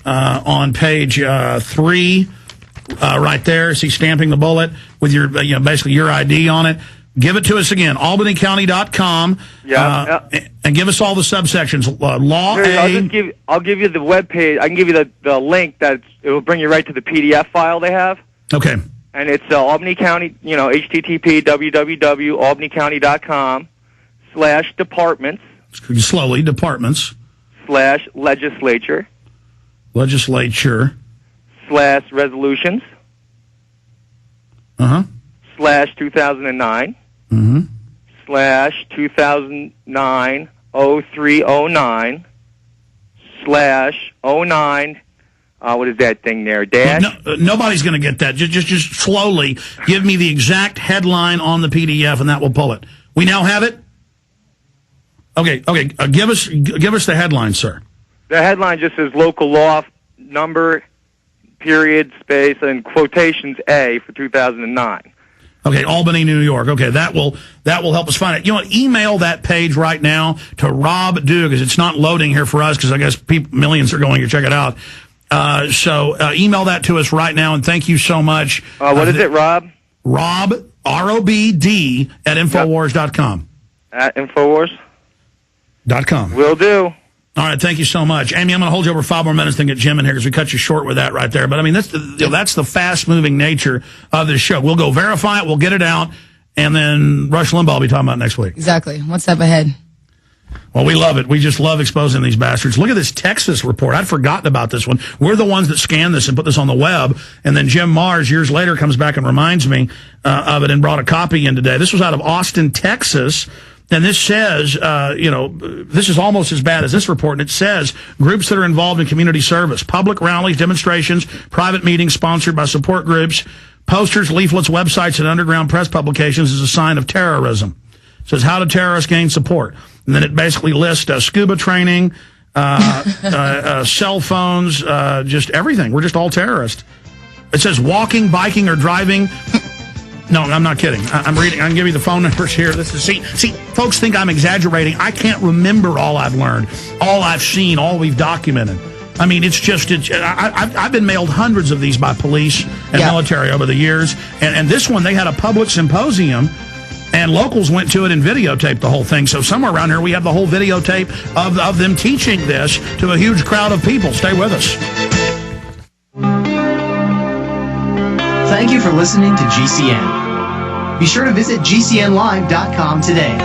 on page 3, right there. See, stamping the bullet with your, basically your ID on it. Give it to us again, albanycounty.com. And give us all the subsections. Law A. I'll give you the web page. I can give you the link it will bring you right to the PDF file they have. Okay. And it's Albany County, http www.albanycounty.com/departments. Slowly, departments. /legislature. /resolutions. /2009. /2009-0309 /09. What is that thing there? Dash? No, nobody's going to get that. Just slowly give me the exact headline on the PDF, and that will pull it. We now have it. Okay. Give us the headline, sir. The headline just says local law number, period, space, and quotations A for 2009. Okay, Albany, New York. Okay, that will help us find it. Email that page right now to Rob Dew, because it's not loading here for us, because I guess millions are going to check it out. So email that to us right now, and thank you so much. What is it, Rob? Rob, ROBD, at INFOWARS.com. At INFOWARS.com. Will do. All right, thank you so much. Aimee, I'm going to hold you over 5 more minutes and get Jim in here because we cut you short with that right there. But, I mean, that's the fast-moving nature of this show. We'll go verify it, we'll get it out, and then Rush Limbaugh will be talking about it next week. Exactly. What's up ahead? Well, we love it. We just love exposing these bastards. Look at this Texas report. I'd forgotten about this one. We're the ones that scanned this and put this on the web, and then Jim Mars, years later, comes back and reminds me of it and brought a copy in today. This was out of Austin, Texas. And this says, this is almost as bad as this report. And it says groups that are involved in community service, public rallies, demonstrations, private meetings sponsored by support groups, posters, leaflets, websites, and underground press publications is a sign of terrorism. It says, how do terrorists gain support? And then it basically lists scuba training, cell phones, just everything. We're just all terrorists. It says walking, biking, or driving. No, I'm not kidding. I'm reading. I can give you the phone numbers here. This is see, folks think I'm exaggerating. I can't remember all I've learned, all I've seen, all we've documented. I mean, I've been mailed hundreds of these by police and military over the years. And this one, they had a public symposium, and locals went to it and videotaped the whole thing. So somewhere around here, we have the whole videotape of them teaching this to a huge crowd of people. Stay with us. Thank you for listening to GCN. Be sure to visit GCNlive.com today.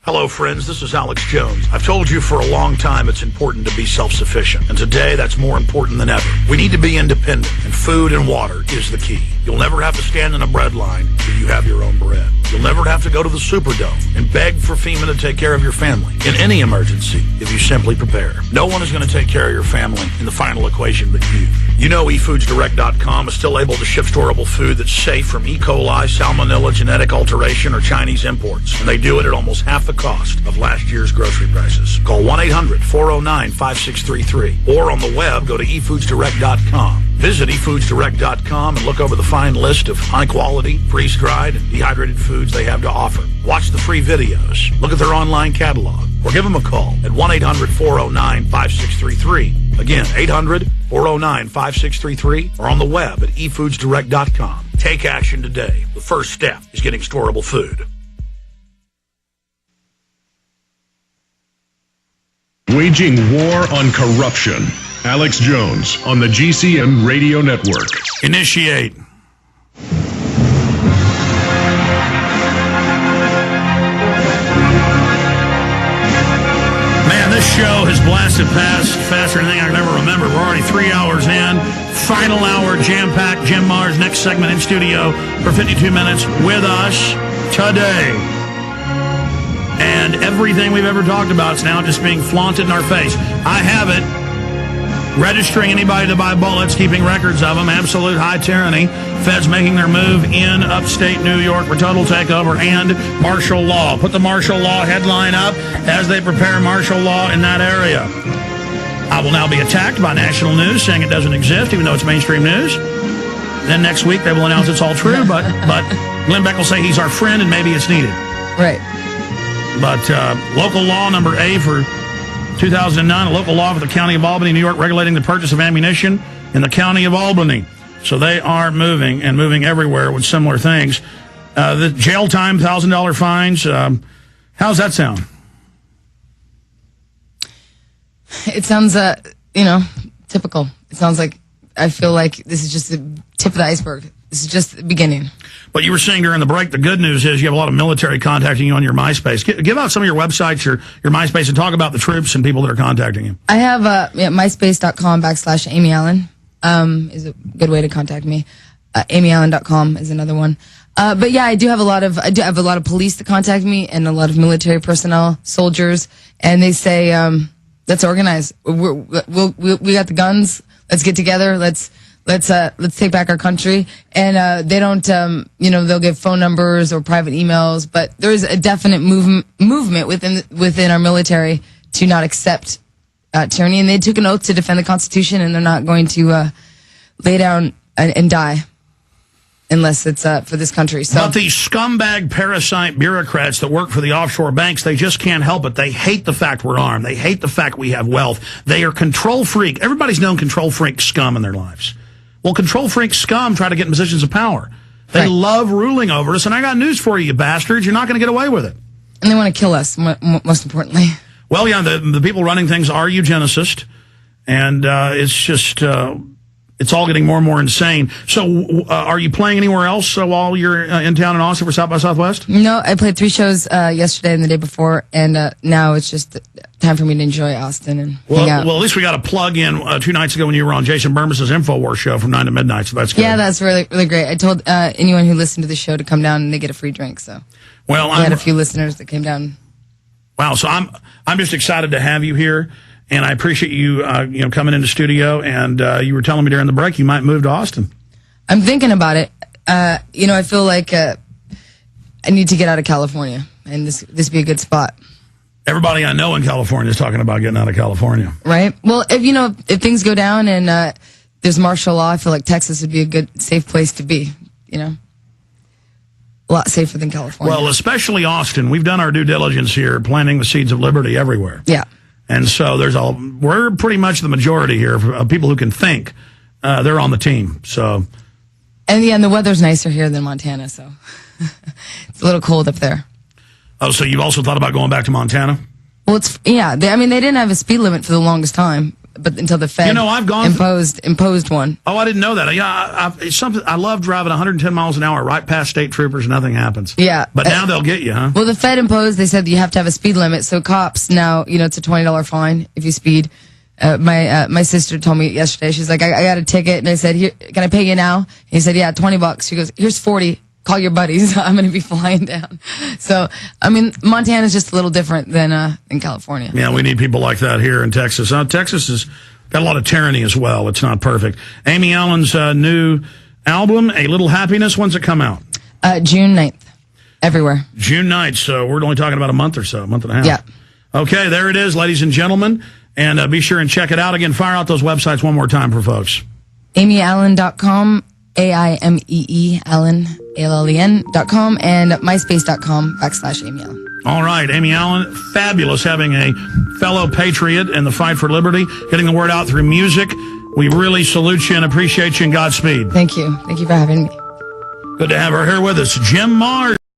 Hello, friends. This is Alex Jones. I've told you for a long time it's important to be self-sufficient. And today, that's more important than ever. We need to be independent, and food and water is the key. You'll never have to stand in a bread line if you have your own bread. You'll never have to go to the Superdome and beg for FEMA to take care of your family in any emergency if you simply prepare. No one is going to take care of your family in the final equation but you. You know eFoodsDirect.com is still able to ship storable food that's safe from E. coli, salmonella, genetic alteration, or Chinese imports. And they do it at almost half the cost of last year's grocery prices. Call 1-800-409-5633. Or on the web, go to eFoodsDirect.com. Visit eFoodsDirect.com and look over the fine list of high-quality, freeze-dried, and dehydrated foods they have to offer. Watch the free videos. Look at their online catalog. Or give them a call at 1-800-409-5633. Again, 800-409-5633. Or on the web at eFoodsDirect.com. Take action today. The first step is getting storable food. Waging war on corruption. Alex Jones on the GCN Radio Network. Initiate. Man, this show has blasted past faster than anything I can ever remember. We're already 3 hours in. Final hour, jam-packed. Jim Mars, next segment in studio for 52 minutes with us today. And everything we've ever talked about is now just being flaunted in our face. I have it. Registering anybody to buy bullets, keeping records of them, absolute high tyranny, feds making their move in upstate New York for total takeover, and martial law. Put the martial law headline up as they prepare martial law in that area. I will now be attacked by national news saying it doesn't exist, even though it's mainstream news. Then next week they will announce it's all true, but Glenn Beck will say he's our friend and maybe it's needed. Right. But local law number A for 2009, a local law for the County of Albany, New York, regulating the purchase of ammunition in the County of Albany. So they are moving and moving everywhere with similar things. The jail time, $1,000 fines. How's that sound? It sounds, typical. It sounds like, I feel like this is just the tip of the iceberg. This is just the beginning. But you were saying during the break, the good news is you have a lot of military contacting you on your MySpace. Give out some of your websites, your MySpace, and talk about the troops and people that are contacting you. I have myspace.com/Aimee Allen is a good way to contact me. AimeeAllen.com is another one. But yeah, I do have a lot of police that contact me and a lot of military personnel, soldiers, and they say, let's organize. We got the guns. Let's get together. Let's take back our country. And they don't, they'll give phone numbers or private emails, but there is a definite movement within our military to not accept tyranny. And they took an oath to defend the Constitution, and they're not going to lay down and die unless it's for this country. So, but these scumbag parasite bureaucrats that work for the offshore banks, they just can't help it. They hate the fact we're armed. They hate the fact we have wealth. They are control freak. Everybody's known control freak scum in their lives. Well, control freak scum try to get in positions of power. They love ruling over us, and I got news for you, you bastards. You're not going to get away with it. And they want to kill us, most importantly. Well, yeah, the people running things are eugenicists, and it's just... it's all getting more and more insane. So are you playing anywhere else while you're in town in Austin for South by Southwest? No, I played 3 shows yesterday and the day before, and now it's just time for me to enjoy Austin and hang out. Well, at least we got a plug in 2 nights ago when you were on Jason Burmes's InfoWars show from 9 to midnight, so that's good. Yeah, that's really, really great. I told anyone who listened to the show to come down and they get a free drink, so I had a few listeners that came down. Wow, so I'm just excited to have you here. And I appreciate you, coming into studio. And you were telling me during the break you might move to Austin. I'm thinking about it. I feel like I need to get out of California, and this be a good spot. Everybody I know in California is talking about getting out of California. Right. Well, if things go down and there's martial law, I feel like Texas would be a good, safe place to be. A lot safer than California. Well, especially Austin. We've done our due diligence here, planting the seeds of liberty everywhere. Yeah. And so we're pretty much the majority here of people who can think. They're on the team. So, and the weather's nicer here than Montana, so it's a little cold up there. Oh, so you've also thought about going back to Montana? Well, they didn't have a speed limit for the longest time, but until the Fed imposed one. Oh, I didn't know that. Yeah, it's something. I love driving 110 miles an hour right past state troopers. Nothing happens. Yeah, but now they'll get you, huh? Well, the Fed imposed. They said you have to have a speed limit. So cops now, it's a $20 fine if you speed. My sister told me yesterday. She's like, I got a ticket, and I said, "Here, can I pay you now?" And he said, "Yeah, $20." She goes, "Here's 40. Call your buddies. I'm going to be flying down." So, Montana's just a little different than in California. Yeah, we need people like that here in Texas. Texas has got a lot of tyranny as well. It's not perfect. Aimee Allen's new album, A Little Happiness, when's it come out? June 9th. Everywhere. June 9th, so we're only talking about a month or so, a month and a half. Yeah. Okay, there it is, ladies and gentlemen. And be sure and check it out. Again, fire out those websites one more time for folks. AimeeAllen.com, AIMEE Allen, ALLEN.com, and myspace.com/Aimee Allen. All right, Aimee Allen, fabulous having a fellow patriot in the fight for liberty, getting the word out through music. We really salute you and appreciate you, and Godspeed. Thank you. Thank you for having me. Good to have her here with us. Jim Mars.